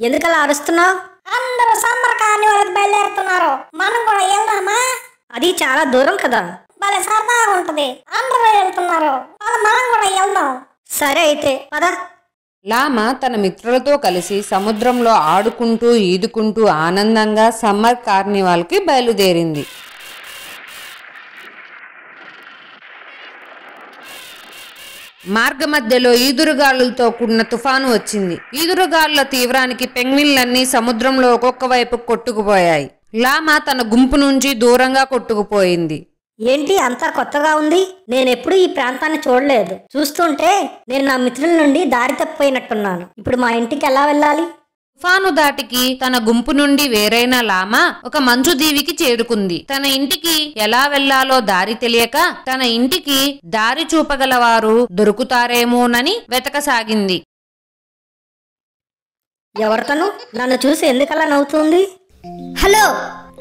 ఎందుకలా అరుస్తున్నావు? అందరూ సమ్మర్ కార్నివాల్కి బయలుదేరుతున్నారు, మనం కూడా వెళ్దామా? అది చాలా దూరం కదా. భలే సరదాగా ఉంటది, అందరూ వెళ్తున్నారు, మనం కూడా వెళ్దాం. సరే అయితే పద. లామా తన మిత్రులతో కలిసి సముద్రంలో ఆడుకుంటూ ఈదుకుంటూ ఆనందంగా సమ్మర్ కార్నివాల్కి బయలుదేరింది. మార్గమధ్యలో ఈదురుగాలులతో కూడిన తుఫాను వచ్చింది. ఈదురుగాలుల తీవ్రానికి పెంగ్విన్లన్నీ సముద్రంలో ఒక్కొక్క వైపు కొట్టుకుపోయాయి. లామా తన గుంపు నుంచి దూరంగా కొట్టుకుపోయింది. ఏంటి అంతా కొత్తగా ఉంది? నేనెప్పుడు ఈ ప్రాంతాన్ని చూడలేదు. చూస్తుంటే నేను నా మిత్రుల నుండి దారి తప్పిపోయినట్టున్నాను. ఇప్పుడు మా ఇంటికి ఎలా వెళ్ళాలి? తుఫాను దాటికి తన గుంపు నుండి వేరైన లామా ఒక మంచు దీవికి చేరుకుంది. తన ఇంటికి ఎలా వెళ్లాలో దారి తెలియక తన ఇంటికి దారి చూపగలవారు దొరుకుతారేమోనని వెతకసాగింది. ఎవరితను? నన్ను చూసి ఎందుకలా నవ్వుతుంది? హలో,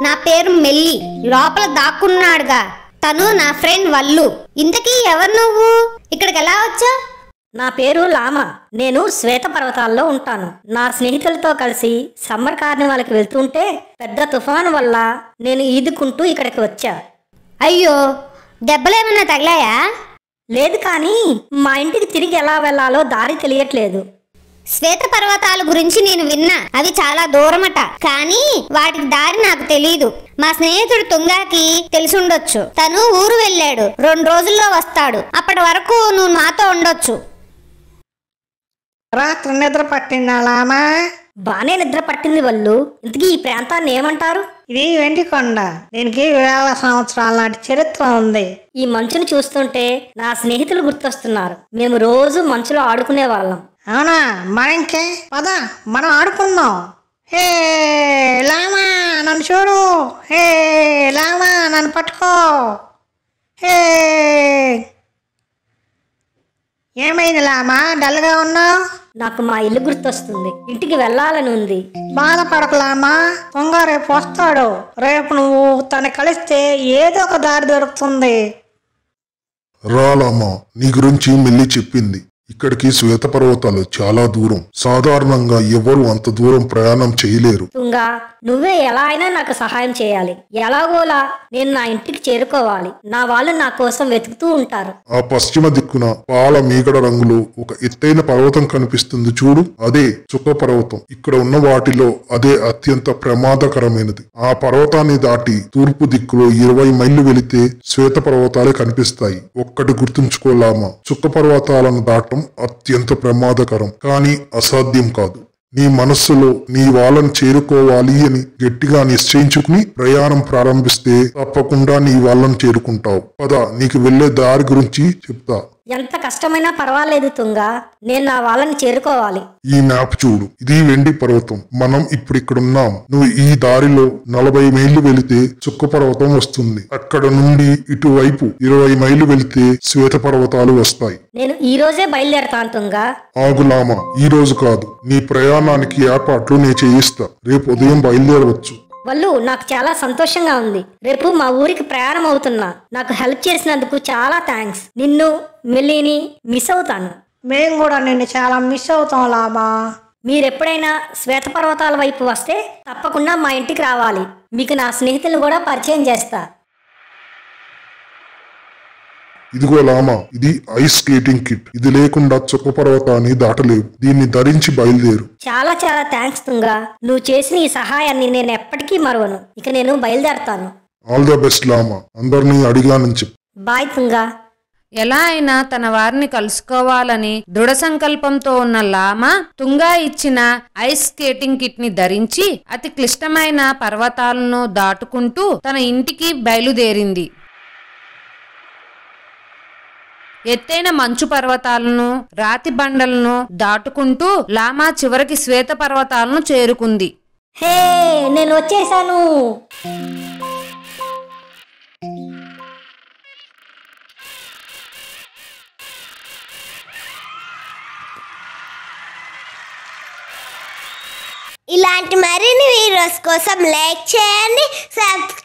నా పేరు మెల్లి. లోపల దాక్కున్నాడుగా తను నా ఫ్రెండ్ వల్లు. ఇంతకీ ఎవరు నువ్వు? ఇక్కడికి ఎలా వచ్చావు? నా పేరు లామా. నేను శ్వేత పర్వతాల్లో ఉంటాను. నా స్నేహితులతో కలిసి సమ్మర్ కార్నివాల్కి వెళ్తుంటే పెద్ద తుఫాను వల్ల నేను ఈదుకుంటూ ఇక్కడికి వచ్చా. అయ్యో, దెబ్బలేమన్నా తగిలాయా? లేదు, కానీ మా ఇంటికి తిరిగి ఎలా వెళ్లాలో దారి తెలియట్లేదు. శ్వేత పర్వతాల గురించి నేను విన్నా, అవి చాలా దూరమట. కానీ వాటికి దారి నాకు తెలీదు. మా స్నేహితుడు తుంగాకి తెలిసుండొచ్చు. తను ఊరు వెళ్ళాడు, 2 రోజుల్లో వస్తాడు. అప్పటి వరకు నువ్వు మాతో ఉండొచ్చు. రాత్రి నిద్ర పట్టిందా లామా? బానే నిద్ర పట్టింది వాళ్ళు. ఇంతకీ ఈ ప్రాంతాన్ని ఏమంటారు? ఇది వెండికొండ. దీనికి వేల సంవత్సరాల నాటి చరిత్ర ఉంది. ఈ మంచును చూస్తుంటే నా స్నేహితులు గుర్తొస్తున్నారు. మేము రోజు మంచులో ఆడుకునే వాళ్ళం. అవునా? మరింకే పద, మనం ఆడుకుందాం. హే లామా, నన్ను చూడు. హే లామా, నన్ను పట్టుకో. హే, ఏమైంది లామా, డల్గా ఉన్నావు? నాకు మా ఇల్లు గుర్తొస్తుంది. ఇంటికి వెళ్ళాలని ఉంది. బాధపడకు లామా, తుంగ రేపు వస్తాడు. రేపు నువ్వు తను కలిస్తే ఏదో ఒక దారి దొరుకుతుంది. రాలామా, నీ గురించి మెల్లి చెప్పింది. ఇక్కడికి శ్వేతపర్వతాలు చాలా దూరం. సాధారణంగా ఎవరు అంత దూరం ప్రయాణం చేయలేరు. తుంగా, నువ్వే ఎలా అయినా నాకు సహాయం చేయాలి. ఎలాగోలా నేను నా ఇంటికి చేరుకోవాలి. నా వాళ్ళు నా కోసం వెతుకుతూ ఉంటారు. ఆ పశ్చిమ దిక్కున పాల మీగడ రంగులో ఒక ఎత్తైన పర్వతం కనిపిస్తుంది చూడు, అదే చుక్క పర్వతం. ఇక్కడ ఉన్న వాటిలో అదే అత్యంత ప్రమాదకరమైనది. ఆ పర్వతాన్ని దాటి తూర్పు దిక్కులో 20 మైళ్ళు వెళితే శ్వేత పర్వతాలే కనిపిస్తాయి. ఒక్కటి గుర్తుంచుకోలామా, చుక్క పర్వతాలను దాటం అత్యంత ప్రమాదకరం, కానీ అసాధ్యం కాదు. నీ మనస్సులో నీ వాళ్ళని చేరుకోవాలి అని గట్టిగా నిశ్చయించుకుని ప్రయాణం ప్రారంభిస్తే తప్పకుండా నీ వాళ్ళని చేరుకుంటావు. పద, నీకు వెళ్లే దారి గురించి చెప్తా. ఎంత కష్టమైనా పర్వాలేదు తుంగా, నేను నా వాళ్ళని చేరుకోవాలి. ఈ మ్యాప్ చూడు, ఇది వెండి పర్వతం. మనం ఇప్పుడు ఇక్కడున్నాం. నువ్వు ఈ దారిలో 40 మైళ్ళు వెళితే చుక్క పర్వతం వస్తుంది. అక్కడ నుండి ఇటువైపు 20 మైళ్ళు వెళితే శ్వేత పర్వతాలు వస్తాయి. నేను ఈ రోజే బయలుదేరతాను తుంగా. ఆగులామా, ఈ రోజు కాదు. నీ ప్రయాణానికి ఏర్పాట్లు నేను చేయిస్తా. రేపు ఉదయం బయలుదేరవచ్చు. వాళ్ళు, నాకు చాలా సంతోషంగా ఉంది. రేపు మా ఊరికి ప్రయాణం అవుతున్నా. నాకు హెల్ప్ చేసినందుకు చాలా థ్యాంక్స్. నిన్ను మెల్లిని మిస్ అవుతాను. మేము కూడా నిన్ను చాలా మిస్ అవుతాం లామా. మీరెప్పుడైనా శ్వేత పర్వతాల వైపు వస్తే తప్పకుండా మా ఇంటికి రావాలి. మీకు నా స్నేహితులు కూడా పరిచయం చేస్తా. ఇదిగో లామా, ఇది ఐస్ స్కేటింగ్ కిట్. ఇది లేకుండా చుక్క పర్వతాన్ని దాటలేవు. దీన్ని ధరించి బయలుదేరు. చాలా చాలా థ్యాంక్స్ తుంగా. నువ్వు చేసిన ఈ సహాయాన్ని నేను ఎప్పటికీ మరవను. ఇక నేను బయలుదేరతాను. ఆల్ ద బెస్ట్ లామా. అందరినీ అడిగానని చెప్పు. బాయ్ తుంగా. ఎలా అయినా తన వారిని కలుసుకోవాలని దృఢ సంకల్పంతో ఉన్న లామా తుంగా ఇచ్చిన ఐస్ స్కేటింగ్ కిట్ ని ధరించి అతి క్లిష్టమైన పర్వతాలను దాటుకుంటూ తన ఇంటికి బయలుదేరింది. ఎత్తైన మంచు పర్వతాలను, రాతి బండలను దాటుకుంటూ లామా చివరికి శ్వేత పర్వతాలను చేరుకుంది. హే, నేను వచ్చేసాను. ఇలాంటి మరిన్ని వీడియోస్ కోసం లైక్ చేయండి, సబ్స్క్రైబ్